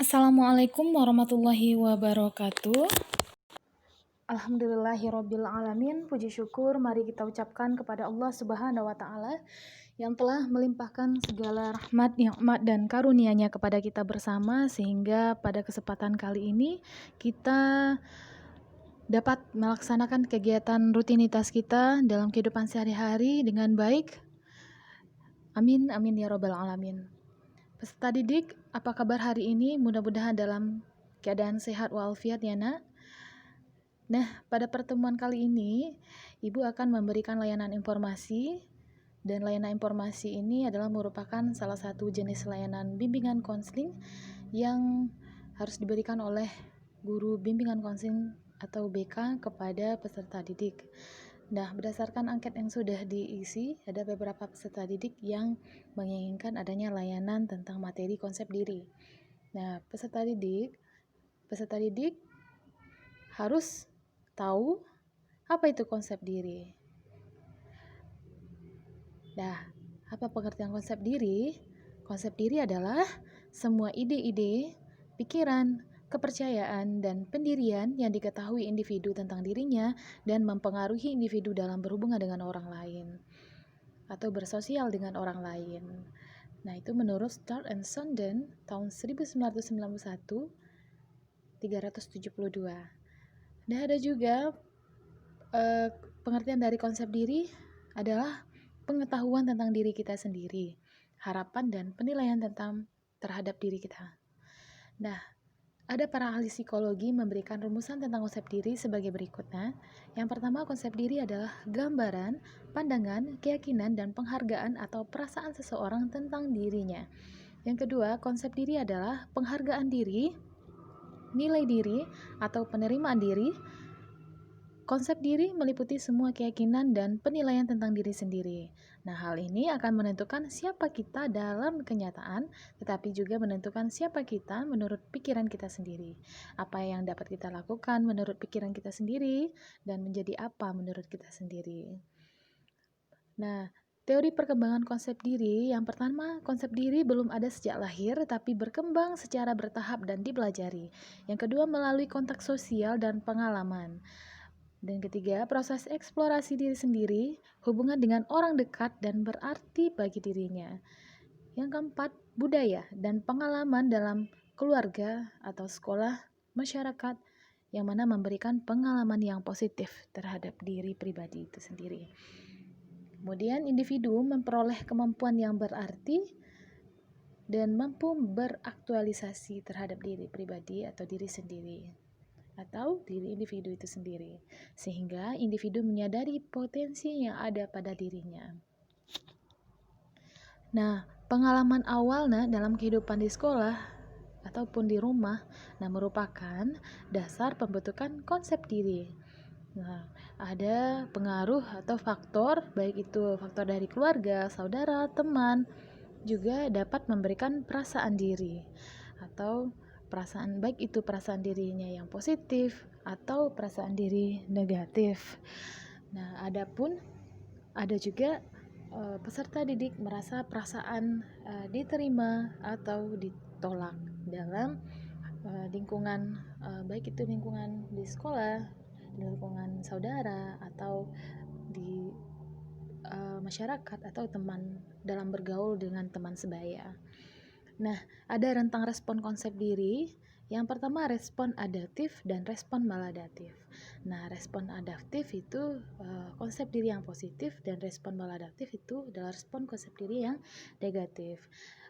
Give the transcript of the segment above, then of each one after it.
Assalamualaikum warahmatullahi wabarakatuh. Alhamdulillahirabbil alamin. Puji syukur mari kita ucapkan kepada Allah Subhanahu wa taala yang telah melimpahkan segala rahmat, nikmat dan karunia-Nya kepada kita bersama, sehingga pada kesempatan kali ini kita dapat melaksanakan kegiatan rutinitas kita dalam kehidupan sehari-hari dengan baik. Amin amin ya rabbal alamin. Peserta didik, apa kabar hari ini? Mudah-mudahan dalam keadaan sehat walafiat ya nak. Nah, pada pertemuan kali ini, Ibu akan memberikan layanan informasi, dan layanan informasi ini adalah merupakan salah satu jenis layanan bimbingan konseling yang harus diberikan oleh guru bimbingan konseling atau BK kepada peserta didik. Nah, berdasarkan angket yang sudah diisi, ada beberapa peserta didik yang menginginkan adanya layanan tentang materi konsep diri. Nah, peserta didik harus tahu apa itu konsep diri. Nah, apa pengertian konsep diri? Konsep diri adalah semua ide-ide, pikiran, kepercayaan, dan pendirian yang diketahui individu tentang dirinya dan mempengaruhi individu dalam berhubungan dengan orang lain atau bersosial dengan orang lain. Nah, itu menurut Start and Sondern tahun 1991, 372. Nah, ada juga pengertian dari konsep diri adalah pengetahuan tentang diri kita sendiri, harapan dan penilaian terhadap diri kita. Nah, ada para ahli psikologi memberikan rumusan tentang konsep diri sebagai berikutnya. Yang pertama, konsep diri adalah gambaran, pandangan, keyakinan, dan penghargaan atau perasaan seseorang tentang dirinya. Yang kedua, konsep diri adalah penghargaan diri, nilai diri, atau penerimaan diri. Konsep diri meliputi semua keyakinan dan penilaian tentang diri sendiri. Nah, hal ini akan menentukan siapa kita dalam kenyataan, tetapi juga menentukan siapa kita menurut pikiran kita sendiri. Apa yang dapat kita lakukan menurut pikiran kita sendiri, dan menjadi apa menurut kita sendiri. Nah, teori perkembangan konsep diri, yang pertama, konsep diri belum ada sejak lahir, tapi berkembang secara bertahap dan dipelajari. Yang kedua, melalui kontak sosial dan pengalaman. Dan ketiga, proses eksplorasi diri sendiri, hubungan dengan orang dekat dan berarti bagi dirinya. Yang keempat, budaya dan pengalaman dalam keluarga atau sekolah, masyarakat, yang mana memberikan pengalaman yang positif terhadap diri pribadi itu sendiri. Kemudian, individu memperoleh kemampuan yang berarti dan mampu beraktualisasi terhadap diri pribadi atau diri sendiri, atau diri individu itu sendiri, sehingga individu menyadari potensi yang ada pada dirinya. Nah, pengalaman awalnya dalam kehidupan di sekolah ataupun di rumah, merupakan dasar pembentukan konsep diri. Nah, ada pengaruh atau faktor, baik itu faktor dari keluarga, saudara, teman, juga dapat memberikan perasaan diri atau perasaan, baik itu perasaan dirinya yang positif atau perasaan diri negatif. Nah, ada juga peserta didik merasa perasaan diterima atau ditolak dalam lingkungan, baik itu lingkungan di sekolah, di lingkungan saudara, atau di masyarakat atau teman dalam bergaul dengan teman sebaya. Nah, ada rentang respon konsep diri. Yang pertama, respon adaptif dan respon maladaptif. Nah, respon adaptif itu konsep diri yang positif, dan respon maladaptif itu adalah respon konsep diri yang negatif.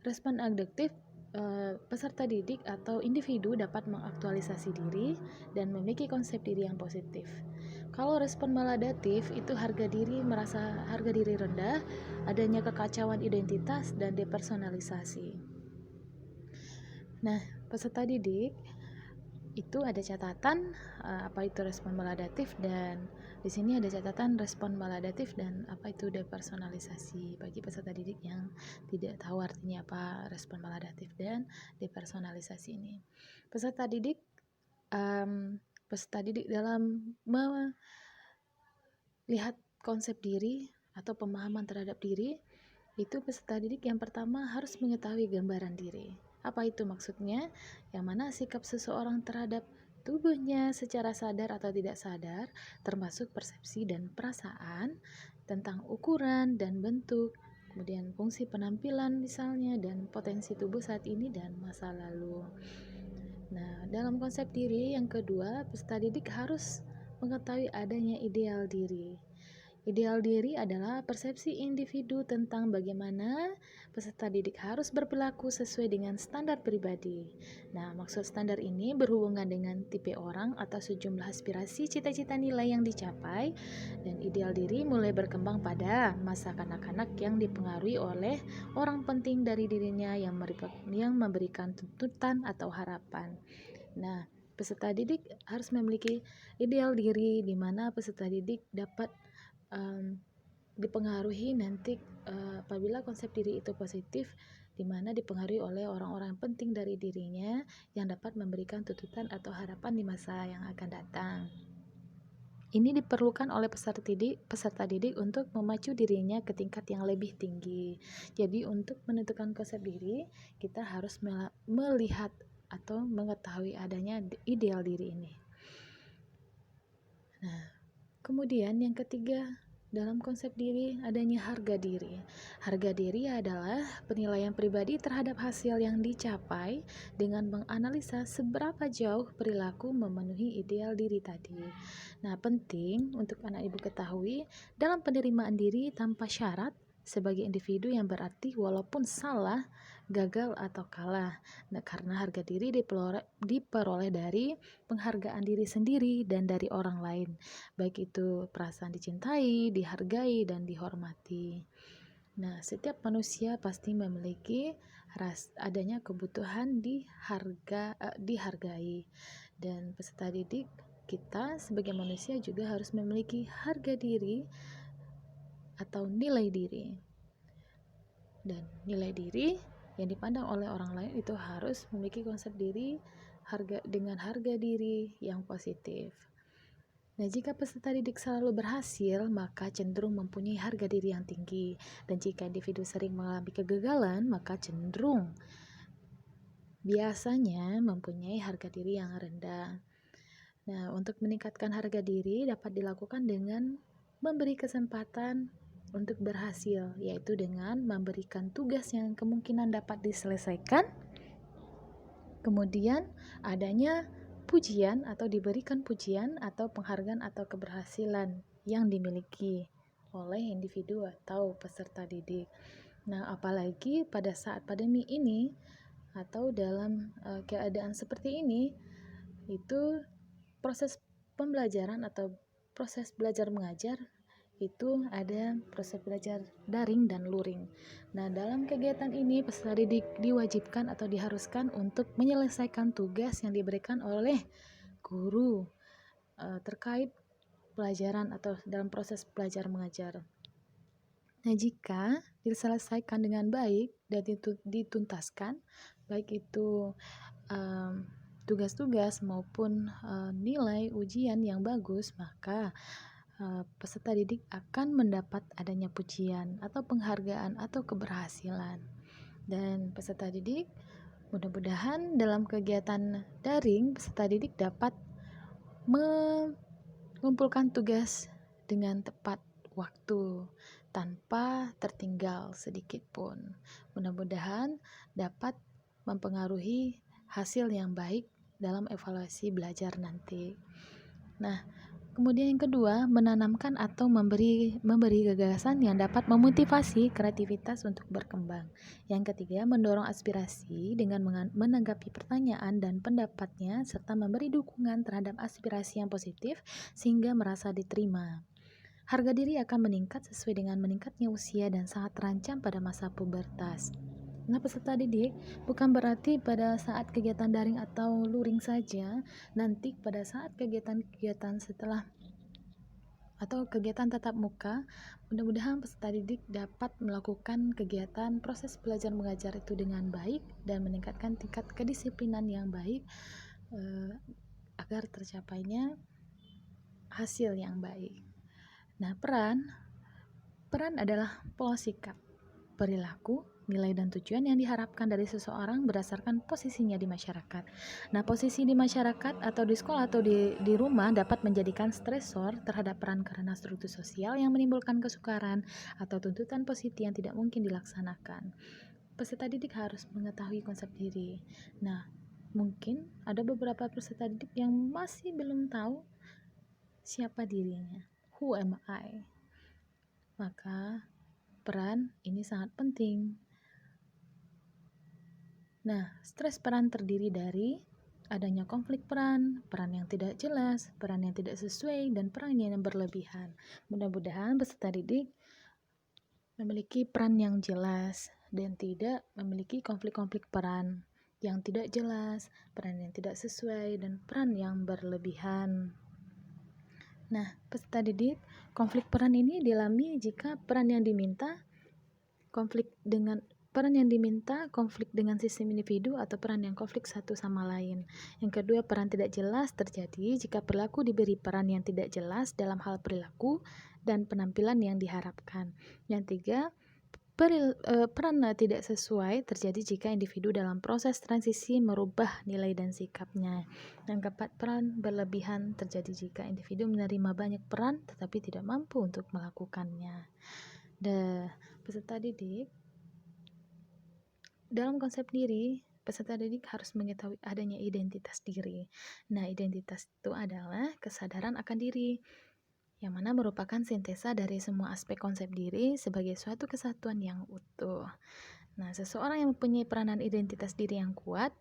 Respon adaptif, peserta didik atau individu dapat mengaktualisasi diri dan memiliki konsep diri yang positif. Kalau respon maladaptif itu merasa harga diri rendah, adanya kekacauan identitas dan depersonalisasi. Nah, peserta didik itu ada catatan apa itu respon maladaptif, dan di sini ada catatan respon maladaptif dan apa itu depersonalisasi bagi peserta didik yang tidak tahu artinya apa respon maladaptif dan depersonalisasi ini. Peserta didik dalam melihat konsep diri atau pemahaman terhadap diri, itu peserta didik yang pertama harus mengetahui gambaran diri. Apa itu maksudnya? Yang mana sikap seseorang terhadap tubuhnya secara sadar atau tidak sadar, termasuk persepsi dan perasaan tentang ukuran dan bentuk, kemudian fungsi penampilan misalnya, dan potensi tubuh saat ini dan masa lalu. Nah, dalam konsep diri yang kedua, peserta didik harus mengetahui adanya ideal diri. Ideal diri adalah persepsi individu tentang bagaimana peserta didik harus berperilaku sesuai dengan standar pribadi. Nah, maksud standar ini berhubungan dengan tipe orang atau sejumlah aspirasi cita-cita nilai yang dicapai, dan ideal diri mulai berkembang pada masa kanak-kanak yang dipengaruhi oleh orang penting dari dirinya yang memberikan tuntutan atau harapan. Nah, peserta didik harus memiliki ideal diri di mana peserta didik dapat dipengaruhi nanti apabila konsep diri itu positif, di mana dipengaruhi oleh orang-orang penting dari dirinya yang dapat memberikan tuntutan atau harapan di masa yang akan datang. Ini diperlukan oleh peserta didik untuk memacu dirinya ke tingkat yang lebih tinggi. Jadi untuk menentukan konsep diri, kita harus melihat atau mengetahui adanya ideal diri ini. Nah, kemudian yang ketiga, dalam konsep diri adanya harga diri. Harga diri adalah penilaian pribadi terhadap hasil yang dicapai dengan menganalisa seberapa jauh perilaku memenuhi ideal diri tadi. Nah, penting untuk anak ibu ketahui dalam penerimaan diri tanpa syarat sebagai individu yang berarti walaupun salah, gagal atau kalah. Nah, karena harga diri diperoleh dari penghargaan diri sendiri dan dari orang lain, baik itu perasaan dicintai, dihargai, dan dihormati. Nah, setiap manusia pasti memiliki adanya kebutuhan dihargai, dan peserta didik kita sebagai manusia juga harus memiliki harga diri atau nilai diri. Dan nilai diri yang dipandang oleh orang lain itu harus memiliki konsep diri dengan harga diri yang positif. Nah, jika peserta didik selalu berhasil, maka cenderung mempunyai harga diri yang tinggi. Dan jika individu sering mengalami kegagalan, maka cenderung biasanya mempunyai harga diri yang rendah. Nah, untuk meningkatkan harga diri dapat dilakukan dengan memberi kesempatan untuk berhasil, yaitu dengan memberikan tugas yang kemungkinan dapat diselesaikan. Kemudian adanya pujian atau diberikan pujian atau penghargaan atau keberhasilan yang dimiliki oleh individu atau peserta didik. Nah, apalagi pada saat pandemi ini atau dalam keadaan seperti ini, itu proses pembelajaran atau proses belajar mengajar itu ada proses belajar daring dan luring. Nah, dalam kegiatan ini peserta didik diwajibkan atau diharuskan untuk menyelesaikan tugas yang diberikan oleh guru terkait pelajaran atau dalam proses belajar mengajar. Nah, jika diselesaikan dengan baik dan dituntaskan, baik itu tugas-tugas maupun nilai ujian yang bagus, maka peserta didik akan mendapat adanya pujian atau penghargaan atau keberhasilan. Dan peserta didik mudah-mudahan dalam kegiatan daring peserta didik dapat mengumpulkan tugas dengan tepat waktu tanpa tertinggal sedikit pun. Mudah-mudahan dapat mempengaruhi hasil yang baik dalam evaluasi belajar nanti. Nah, kemudian yang kedua, menanamkan atau memberi gagasan yang dapat memotivasi kreativitas untuk berkembang. Yang ketiga, mendorong aspirasi dengan menanggapi pertanyaan dan pendapatnya serta memberi dukungan terhadap aspirasi yang positif sehingga merasa diterima. Harga diri akan meningkat sesuai dengan meningkatnya usia dan sangat terancam pada masa pubertas. Nah, peserta didik bukan berarti pada saat kegiatan daring atau luring saja, nanti pada saat kegiatan-kegiatan setelah atau kegiatan tatap muka, mudah-mudahan peserta didik dapat melakukan kegiatan proses belajar mengajar itu dengan baik dan meningkatkan tingkat kedisiplinan yang baik agar tercapainya hasil yang baik. Nah, peran adalah pola sikap, perilaku, nilai dan tujuan yang diharapkan dari seseorang berdasarkan posisinya di masyarakat. Nah, posisi di masyarakat atau di sekolah atau di rumah dapat menjadikan stresor terhadap peran karena struktur sosial yang menimbulkan kesukaran atau tuntutan posisi yang tidak mungkin dilaksanakan. Peserta didik harus mengetahui konsep diri. Nah, mungkin ada beberapa peserta didik yang masih belum tahu siapa dirinya. Who am I? Maka peran ini sangat penting. Nah, stres peran terdiri dari adanya konflik peran, peran yang tidak jelas, peran yang tidak sesuai, dan peran yang berlebihan. Mudah-mudahan peserta didik memiliki peran yang jelas dan tidak memiliki konflik-konflik peran yang tidak jelas, peran yang tidak sesuai, dan peran yang berlebihan. Nah, peserta didik, konflik peran ini dialami jika peran yang diminta konflik dengan sistem individu atau peran yang konflik satu sama lain. Yang kedua, peran tidak jelas terjadi jika perilaku diberi peran yang tidak jelas dalam hal perilaku dan penampilan yang diharapkan. Yang tiga, peran tidak sesuai terjadi jika individu dalam proses transisi merubah nilai dan sikapnya. Yang keempat, peran berlebihan terjadi jika individu menerima banyak peran tetapi tidak mampu untuk melakukannya. Peserta didik, dalam konsep diri, peserta didik harus mengetahui adanya identitas diri. Nah, identitas itu adalah kesadaran akan diri, yang mana merupakan sintesa dari semua aspek konsep diri sebagai suatu kesatuan yang utuh. Nah, seseorang yang mempunyai peranan identitas diri yang kuat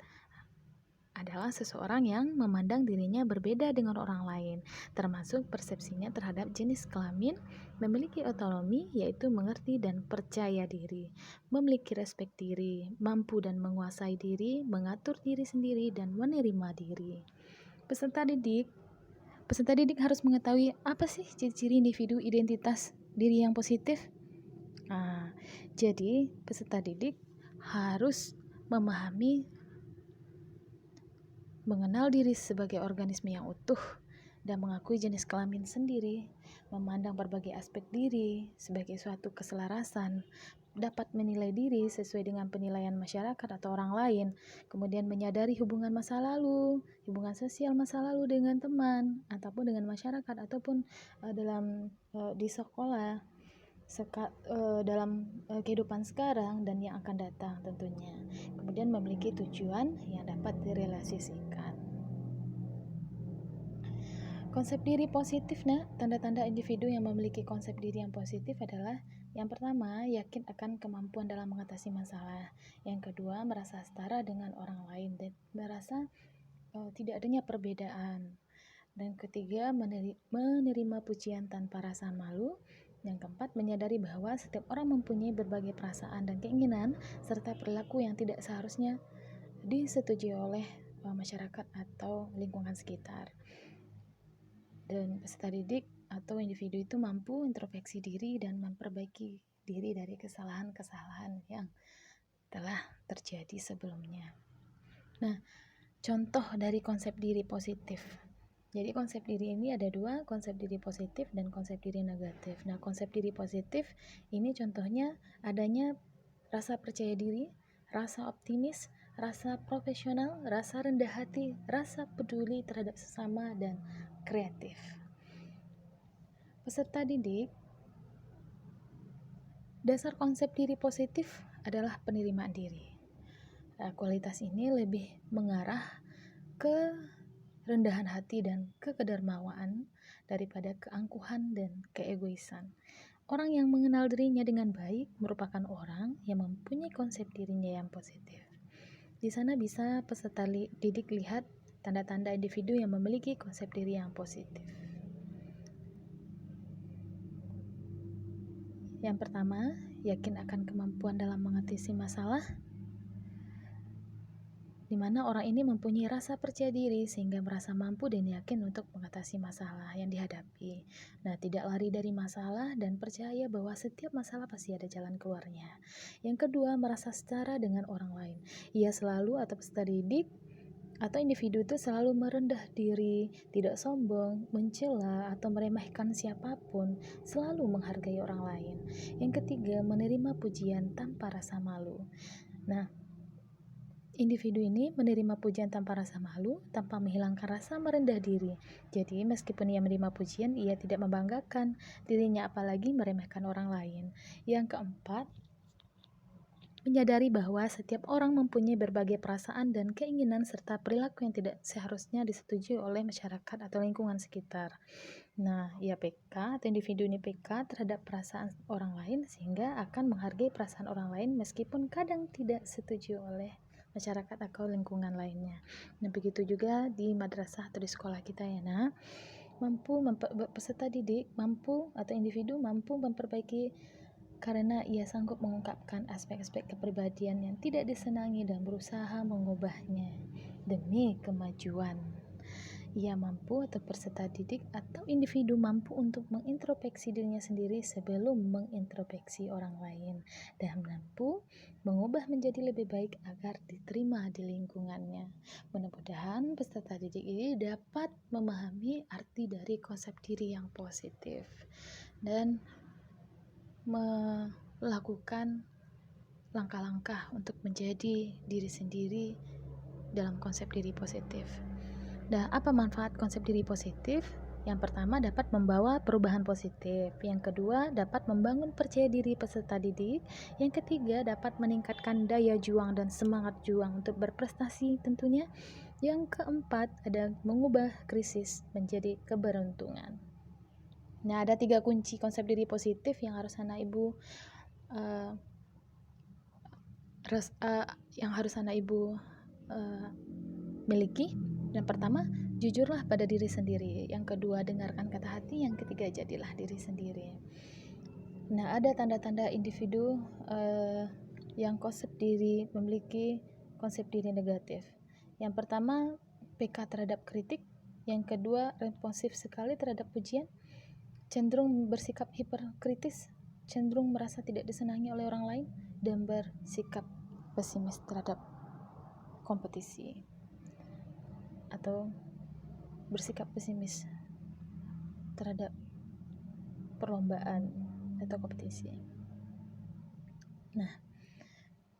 adalah seseorang yang memandang dirinya berbeda dengan orang lain, termasuk persepsinya terhadap jenis kelamin, memiliki otonomi yaitu mengerti dan percaya diri, memiliki respek diri, mampu dan menguasai diri, mengatur diri sendiri, dan menerima diri. Peserta didik harus mengetahui apa sih ciri-ciri individu identitas diri yang positif. Jadi peserta didik harus mengenal diri sebagai organisme yang utuh dan mengakui jenis kelamin sendiri, memandang berbagai aspek diri sebagai suatu keselarasan, dapat menilai diri sesuai dengan penilaian masyarakat atau orang lain, kemudian menyadari hubungan masa lalu, hubungan sosial masa lalu dengan teman, ataupun dengan masyarakat, ataupun di sekolah, dalam kehidupan sekarang dan yang akan datang tentunya. Kemudian memiliki tujuan yang dapat direalisasikan. Konsep diri positif, tanda-tanda individu yang memiliki konsep diri yang positif adalah yang pertama, yakin akan kemampuan dalam mengatasi masalah. Yang kedua, merasa setara dengan orang lain dan merasa tidak adanya perbedaan. Dan ketiga, menerima pujian tanpa rasa malu. Yang keempat, menyadari bahwa setiap orang mempunyai berbagai perasaan dan keinginan serta perilaku yang tidak seharusnya disetujui oleh masyarakat atau lingkungan sekitar. Dan peserta didik atau individu itu mampu introspeksi diri dan memperbaiki diri dari kesalahan-kesalahan yang telah terjadi sebelumnya. Nah, contoh dari konsep diri positif. Jadi konsep diri ini ada dua, konsep diri positif dan konsep diri negatif. Nah, konsep diri positif ini contohnya adanya rasa percaya diri, rasa optimis, rasa profesional, rasa rendah hati, rasa peduli terhadap sesama, dan kreatif. Peserta didik, dasar konsep diri positif adalah penerimaan diri. Nah, kualitas ini lebih mengarah ke rendahan hati dan kedermawaan daripada keangkuhan dan keegoisan. Orang yang mengenal dirinya dengan baik merupakan orang yang mempunyai konsep dirinya yang positif. Di sana bisa peserta didik lihat tanda-tanda individu yang memiliki konsep diri yang positif. Yang pertama, yakin akan kemampuan dalam mengatasi masalah, di mana orang ini mempunyai rasa percaya diri sehingga merasa mampu dan yakin untuk mengatasi masalah yang dihadapi. Nah, tidak lari dari masalah dan percaya bahwa setiap masalah pasti ada jalan keluarnya. Yang kedua, merasa setara dengan orang lain. Ia selalu atau peserta didik atau individu itu selalu merendah diri, tidak sombong, mencela atau meremehkan siapapun, selalu menghargai orang lain. Yang ketiga, menerima pujian tanpa rasa malu. Nah, individu ini menerima pujian tanpa rasa malu, tanpa menghilangkan rasa merendah diri. Jadi, meskipun ia menerima pujian, ia tidak membanggakan dirinya apalagi meremehkan orang lain. Yang keempat, menyadari bahwa setiap orang mempunyai berbagai perasaan dan keinginan serta perilaku yang tidak seharusnya disetujui oleh masyarakat atau lingkungan sekitar. Nah, ia PK atau individu ini PK terhadap perasaan orang lain sehingga akan menghargai perasaan orang lain meskipun kadang tidak setuju oleh masyarakat atau lingkungan lainnya. Nah, begitu juga di madrasah atau di sekolah kita ya, nah. Peserta didik mampu atau individu mampu memperbaiki karena ia sanggup mengungkapkan aspek-aspek kepribadian yang tidak disenangi dan berusaha mengubahnya demi kemajuan. Ia mampu atau peserta didik atau individu mampu untuk mengintrospeksi dirinya sendiri sebelum mengintrospeksi orang lain dan mampu mengubah menjadi lebih baik agar diterima di lingkungannya. Mudah-mudahan peserta didik ini dapat memahami arti dari konsep diri yang positif dan melakukan langkah-langkah untuk menjadi diri sendiri dalam konsep diri positif. Nah, apa manfaat konsep diri positif? Yang pertama, dapat membawa perubahan positif. Yang kedua, dapat membangun percaya diri peserta didik. Yang ketiga, dapat meningkatkan daya juang dan semangat juang untuk berprestasi tentunya. Yang keempat, ada mengubah krisis menjadi keberuntungan. Nah, ada 3 kunci konsep diri positif yang harus anak ibu miliki. Yang pertama, jujurlah pada diri sendiri. Yang kedua, dengarkan kata hati. Yang ketiga, jadilah diri sendiri. Nah, ada tanda-tanda individu yang memiliki konsep diri negatif. Yang pertama, PK terhadap kritik. Yang kedua, responsif sekali terhadap pujian, cenderung bersikap hiperkritis, cenderung merasa tidak disenangi oleh orang lain, dan bersikap pesimis terhadap kompetisi atau bersikap pesimis terhadap perlombaan atau kompetisi. Nah,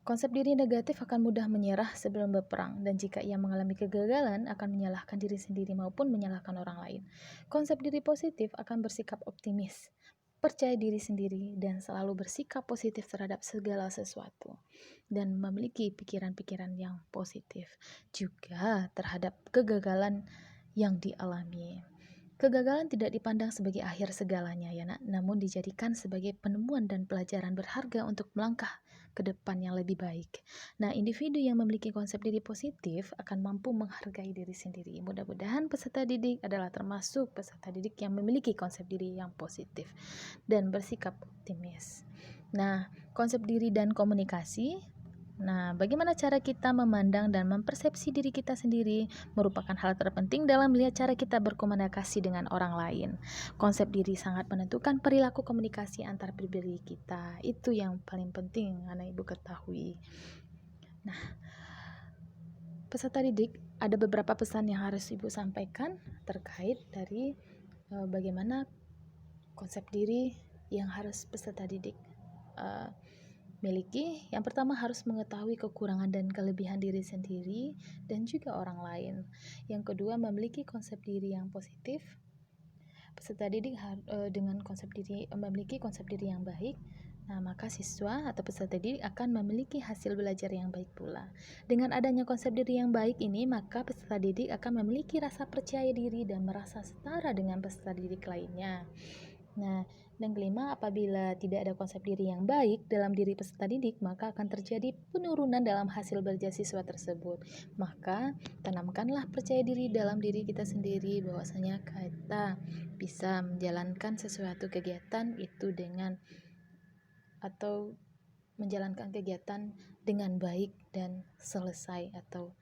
konsep diri negatif akan mudah menyerah sebelum berperang, dan jika ia mengalami kegagalan akan menyalahkan diri sendiri maupun menyalahkan orang lain. Konsep diri positif akan bersikap optimis, percaya diri sendiri, dan selalu bersikap positif terhadap segala sesuatu, dan memiliki pikiran-pikiran yang positif juga terhadap kegagalan yang dialami. Kegagalan tidak dipandang sebagai akhir segalanya ya nak, namun dijadikan sebagai penemuan dan pelajaran berharga untuk melangkah ke depan yang lebih baik. Nah, individu yang memiliki konsep diri positif akan mampu menghargai diri sendiri. Mudah-mudahan peserta didik adalah termasuk peserta didik yang memiliki konsep diri yang positif dan bersikap optimis. Nah, konsep diri dan komunikasi. Nah, bagaimana cara kita memandang dan mempersepsi diri kita sendiri merupakan hal terpenting dalam melihat cara kita berkomunikasi dengan orang lain. Konsep diri sangat menentukan perilaku komunikasi antar pribadi kita. Itu yang paling penting anak ibu ketahui. Nah, peserta didik, ada beberapa pesan yang harus ibu sampaikan terkait dari bagaimana konsep diri yang harus peserta didik miliki. Yang pertama, harus mengetahui kekurangan dan kelebihan diri sendiri dan juga orang lain. Yang kedua, memiliki konsep diri yang positif. Peserta didik dengan memiliki konsep diri yang baik, nah maka siswa atau peserta didik akan memiliki hasil belajar yang baik pula. Dengan adanya konsep diri yang baik ini, maka peserta didik akan memiliki rasa percaya diri dan merasa setara dengan peserta didik lainnya. Nah, dan kelima, apabila tidak ada konsep diri yang baik dalam diri peserta didik, maka akan terjadi penurunan dalam hasil belajar siswa tersebut. Maka, tanamkanlah percaya diri dalam diri kita sendiri bahwasanya kita bisa menjalankan sesuatu kegiatan itu menjalankan kegiatan dengan baik dan selesai atau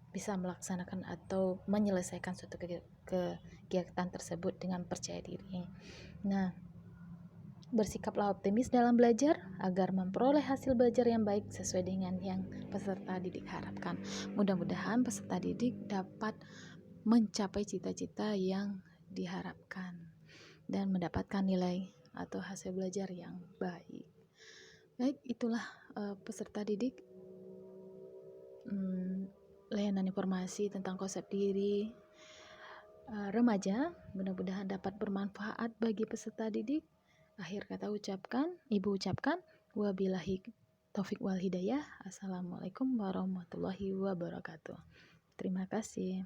bisa melaksanakan atau menyelesaikan suatu kegiatan tersebut dengan percaya diri. Nah, bersikaplah optimis dalam belajar agar memperoleh hasil belajar yang baik sesuai dengan yang peserta didik harapkan. Mudah-mudahan peserta didik dapat mencapai cita-cita yang diharapkan dan mendapatkan nilai atau hasil belajar yang baik. Baik, itulah peserta didik, layanan informasi tentang konsep diri remaja. Mudah-mudahan dapat bermanfaat bagi peserta didik. Akhir kata Ibu ucapkan, wabillahi taufik wal hidayah. Assalamualaikum warahmatullahi wabarakatuh. Terima kasih.